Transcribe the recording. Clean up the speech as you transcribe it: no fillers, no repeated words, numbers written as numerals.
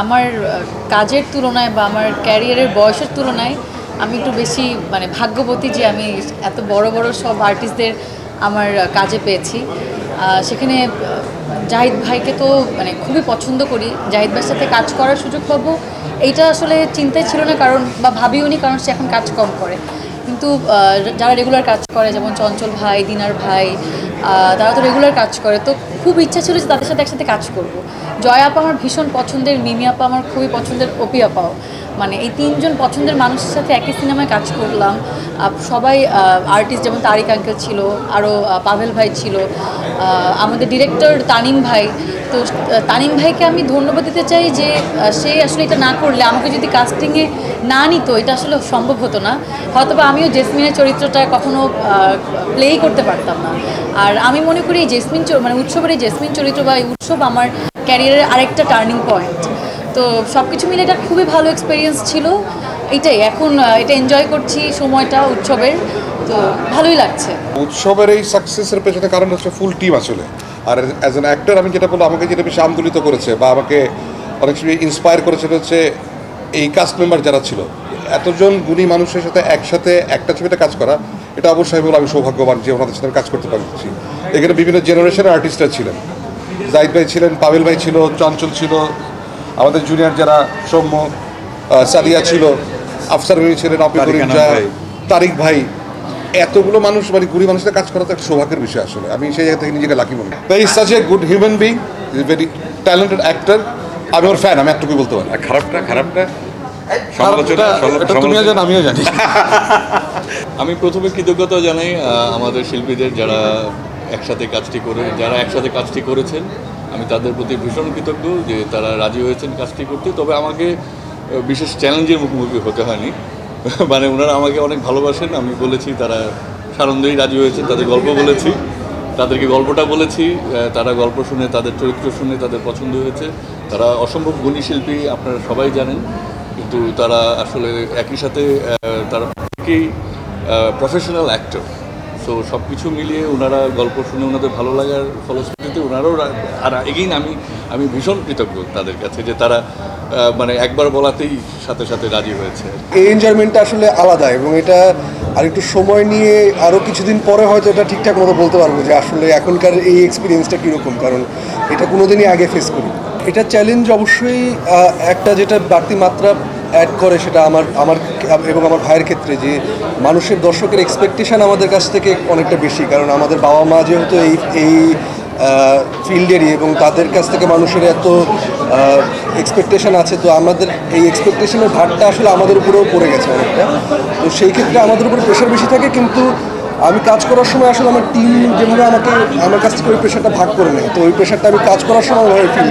আমার কাজের তুলনায় বা আমার ক্যারিয়ারের বয়সের তুলনায় আমি একটু বেশি ভাগ্যবতী যে আমি এত বড় বড় সব আর্টিস্টদের আমার কাজে পেয়েছি। সেখানে জাহিদ ভাইকে তো খুবই পছন্দ করি, জাহিদ ভাইয়ের সাথে কাজ করার সুযোগ পাবো এইটা আসলে চিন্তায় ছিল না, কারণ বা ভাবিওনি, কারণ সে এখন কাজ কম করে। কিন্তু যারা রেগুলার কাজ করে, যেমন চঞ্চল ভাই, দিনার ভাই, তারা তো রেগুলার কাজ করে, তো খুব ইচ্ছা ছিল যে তাদের সাথে একসাথে কাজ করব। জয় আপা আমার ভীষণ পছন্দের, মিমি আপা আমার খুবই পছন্দের, অপি আপাও, এই তিনজন পছন্দের মানুষের সাথে একই সিনেমায় কাজ করলাম। সবাই আর্টিস্ট, যেমন তারিক আঙ্কেল ছিল, আরও পাভেল ভাই ছিল, আমাদের ডিরেক্টর তানিম ভাই। তো তানিম ভাইকে আমি ধন্যবাদ দিতে চাই যে সে আসলে এটা না করলে, আমাকে যদি কাস্টিংয়ে না নিত, এটা আসলে সম্ভব হতো না। হয়তোবা আমিও জেসমিনের চরিত্রটা কখনো প্লেই করতে পারতাম না। আর আমি মনে করি এই জেসমিন উৎসবের এই জেসমিন চরিত্র বা এই উৎসব আমার ক্যারিয়ারের আরেকটা টার্নিং পয়েন্ট। তো সব কিছু মিলে এটা খুবই ভালো এক্সপিরিয়েন্স ছিল। এটাই এখন এটা এনজয় করছি সময়টা উৎসবের, তো ভালোই লাগছে। উৎসবের এই সাকসেসের পেছনে কারণ হচ্ছে ফুল টিম আসলে। আর অ্যাজ অ্যান অ্যাক্টর আমি যেটা বলবো, আমাকে যেটা বেশি আন্দোলিত করেছে বা আমাকে অনেক সময় ইন্সপায়ার করেছে হচ্ছে এই কাস্ট মেম্বার যারা ছিল, এতজন গুণী মানুষের সাথে একসাথে একটা ছবিতে কাজ করা, এটা অবশ্যই বলে আমি সৌভাগ্যবান যে ওনাদের সাথে কাজ করতে পারছি। এখানে বিভিন্ন জেনারেশনের আর্টিস্টরা ছিলেন, জাহিদ ভাই ছিলেন, পাভেল ভাই ছিল, চঞ্চল ছিল, আমাদের জুনিয়র যারা সৌম্য, সাদিয়া ছিল, আফসার ভাই ছিলেন, তারিক ভাই, এতগুলো মানুষ গুণী মানুষের কাজ করা তো একটা সৌভাগ্যের বিষয় আসলে। আমি সেই জায়গা থেকে নিজেকে লাকি মনে করি। Is such a good human being, is very talented actor. আমি ওর ফ্যান, আমি এতটুকুই বলতে পারি। খারাপটা তুমিও জানো, আমিও জানি। আমি প্রথমে কৃতজ্ঞতা জানাই আমাদের শিল্পীদের, যারা একসাথে কাজটি করেছেন। আমি তাদের প্রতি ভীষণ কৃতজ্ঞ যে তারা রাজি হয়েছেন কাজটি করতে। তবে আমাকে বিশেষ চ্যালেঞ্জের মুখোমুখি হতে হয়নি, ওনারা আমাকে অনেক ভালোবাসেন। আমি বলেছি, তারা সানন্দেই রাজি হয়েছেন। তাদের গল্প বলেছি, তাদেরকে গল্পটা বলেছি, তারা গল্প শুনে, তাদের চরিত্র শুনে তাদের পছন্দ হয়েছে। তারা অসম্ভব গুণী শিল্পী, আপনারা সবাই জানেন, কিন্তু তারা আসলে একই সাথে তারা প্রত্যেকেই প্রফেশনাল অ্যাক্টর। সো সব কিছু মিলিয়ে ওনারা গল্প শুনে ওনাদের ভালো লাগার ফলশ্রুতিতে ওনারাও, আর এগেইন আমি ভীষণ কৃতজ্ঞ তাদের কাছে যে তারা একবার বলাতেই সাথে সাথে রাজি হয়েছে। এই এনজয়মেন্টটা আসলে আলাদা, এবং এটা আর একটু সময় নিয়ে আরও কিছুদিন পরে হয়তো এটা ঠিকঠাক মতো বলতে পারবো যে আসলে এখনকার এই এক্সপিরিয়েন্সটা কীরকম, কারণ এটা কোনোদিনই আগে ফেস করি। এটা চ্যালেঞ্জ অবশ্যই একটা, যেটা বাড়তি মাত্রা অ্যাড করে সেটা আমার এবং আমার ভাইয়ের ক্ষেত্রে, যে মানুষের, দর্শকের এক্সপেকটেশান আমাদের কাছ থেকে অনেকটা বেশি, কারণ আমাদের বাবা মা যেহেতু এই ফিল্ডেরই, এবং তাদের কাছ থেকে মানুষের এত এক্সপেকটেশান আছে, তো আমাদের এই এক্সপেকটেশনের ভারটা আসলে আমাদের উপরেও পড়ে গেছে অনেকটা। তো সেই ক্ষেত্রে আমাদের উপরে প্রেশার বেশি থাকে, কিন্তু আমি কাজ করার সময় আসলে আমার টিম যেভাবে আমার কাছ থেকে ওই প্রেশারটা ভাগ করে নেয়, তো ওই প্রেশারটা আমি কাজ করার সময় ফিল